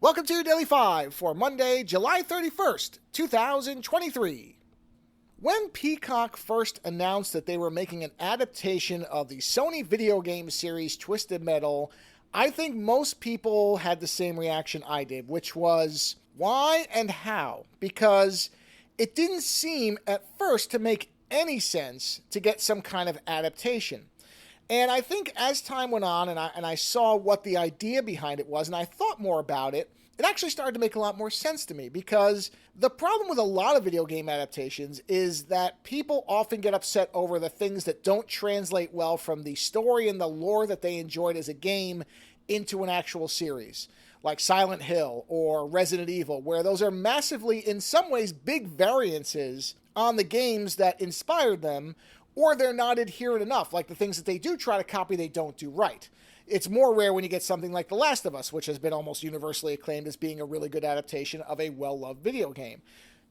Welcome to Daily 5 for Monday, July 31st, 2023. When Peacock first announced that they were making an adaptation of the Sony video game series Twisted Metal, I think most people had the same reaction I did, which was, why and how? Because it didn't seem at first to make any sense to get some kind of adaptation. And I think as time went on and I saw what the idea behind it was and I thought more about it, it actually started to make a lot more sense to me, because the problem with a lot of video game adaptations is that people often get upset over the things that don't translate well from the story and the lore that they enjoyed as a game into an actual series, like Silent Hill or Resident Evil, where those are massively, in some ways, big variances on the games that inspired them, or they're not adherent enough, like the things that they do try to copy, they don't do right. It's more rare when you get something like The Last of Us, which has been almost universally acclaimed as being a really good adaptation of a well-loved video game.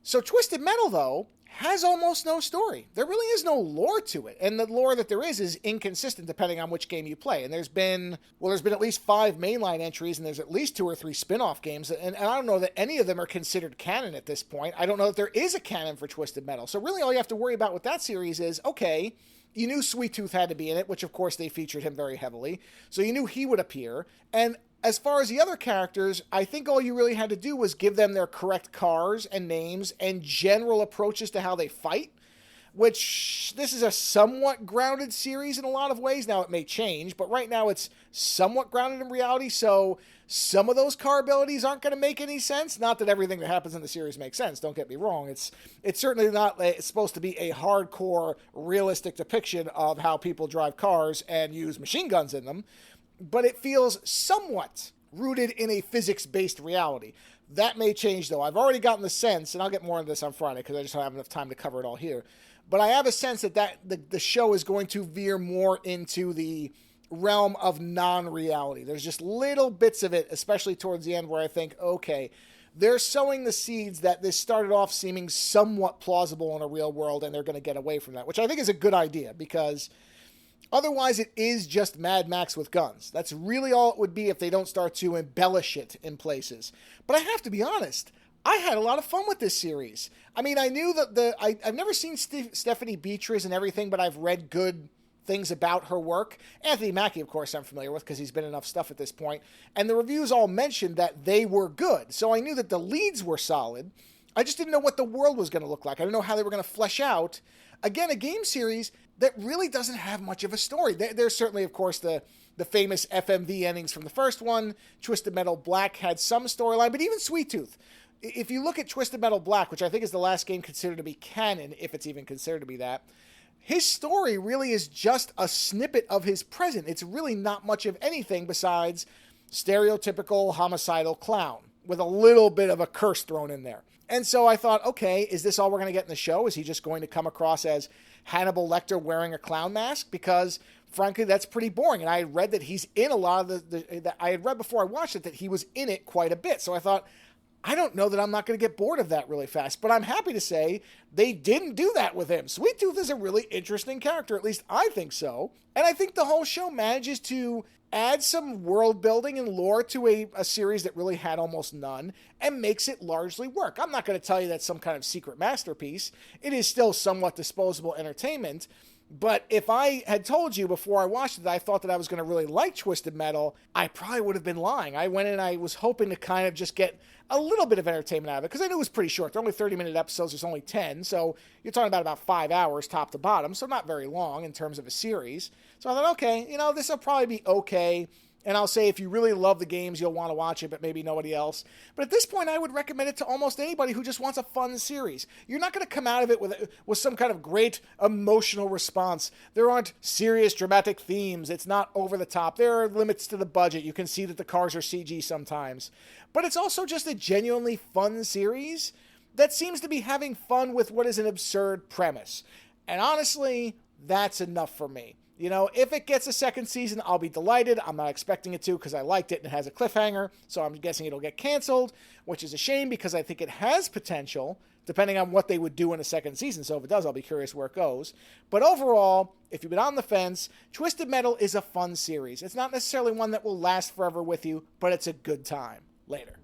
So Twisted Metal, though, has almost no story. There really is no lore to it, and the lore that there is inconsistent depending on which game you play. And there's been at least 5 mainline entries, and there's at least 2 or 3 spin-off games, and I don't know that any of them are considered canon at this point. I don't know that there is a canon for Twisted Metal. So really all you have to worry about with that series is, okay, you knew Sweet Tooth had to be in it, which of course they featured him very heavily, so you knew he would appear. And as far as the other characters, I think all you really had to do was give them their correct cars and names and general approaches to how they fight, which this is a somewhat grounded series in a lot of ways. Now, it may change, but right now it's somewhat grounded in reality, so some of those car abilities aren't going to make any sense. Not that everything that happens in the series makes sense, don't get me wrong. It's certainly not it's supposed to be a hardcore, realistic depiction of how people drive cars and use machine guns in them, but it feels somewhat rooted in a physics-based reality. That may change, though. I've already gotten the sense, and I'll get more into this on Friday because I just don't have enough time to cover it all here, but I have a sense that the show is going to veer more into the realm of non-reality. There's just little bits of it, especially towards the end, where I think, okay, they're sowing the seeds that this started off seeming somewhat plausible in a real world, and they're going to get away from that, which I think is a good idea, because otherwise it is just Mad Max with guns. That's really all it would be if they don't start to embellish it in places. But I have to be honest, I had a lot of fun with this series. I mean, I knew that I've never seen Stephanie Beatriz and everything, but I've read good things about her work. Anthony Mackie, of course, I'm familiar with because he's been in enough stuff at this point. And the reviews all mentioned that they were good. So I knew that the leads were solid. I just didn't know what the world was going to look like. I didn't know how they were going to flesh out, again, a game series that really doesn't have much of a story. There's certainly, of course, the famous FMV endings from the first one. Twisted Metal Black had some storyline, but even Sweet Tooth. If you look at Twisted Metal Black, which I think is the last game considered to be canon, if it's even considered to be that, his story really is just a snippet of his present. It's really not much of anything besides stereotypical homicidal clown with a little bit of a curse thrown in there. And so I thought, okay, is this all we're going to get in the show? Is he just going to come across as Hannibal Lecter wearing a clown mask? Because, frankly, that's pretty boring. And I had read that he's in a lot of I had read before I watched it that he was in it quite a bit. So I thought, I don't know that I'm not going to get bored of that really fast. But I'm happy to say they didn't do that with him. Sweet Tooth is a really interesting character. At least I think so. And I think the whole show manages to add some world building and lore to a series that really had almost none and makes it largely work. I'm not going to tell you that's some kind of secret masterpiece. It is still somewhat disposable entertainment. But if I had told you before I watched it that I thought that I was going to really like Twisted Metal, I probably would have been lying. I went in and I was hoping to kind of just get a little bit of entertainment out of it, because I knew it was pretty short. They're only 30-minute episodes. There's only 10, so you're talking about 5 hours top to bottom, so not very long in terms of a series. So I thought, okay, this will probably be okay. And I'll say if you really love the games, you'll want to watch it, but maybe nobody else. But at this point, I would recommend it to almost anybody who just wants a fun series. You're not going to come out of it with some kind of great emotional response. There aren't serious, dramatic themes. It's not over the top. There are limits to the budget. You can see that the cars are CG sometimes. But it's also just a genuinely fun series that seems to be having fun with what is an absurd premise. And honestly, that's enough for me. If it gets a second season, I'll be delighted. I'm not expecting it to because I liked it and it has a cliffhanger, so I'm guessing it'll get canceled, which is a shame because I think it has potential, depending on what they would do in a second season. So if it does, I'll be curious where it goes. But overall, if you've been on the fence, Twisted Metal is a fun series. It's not necessarily one that will last forever with you, but it's a good time. Later.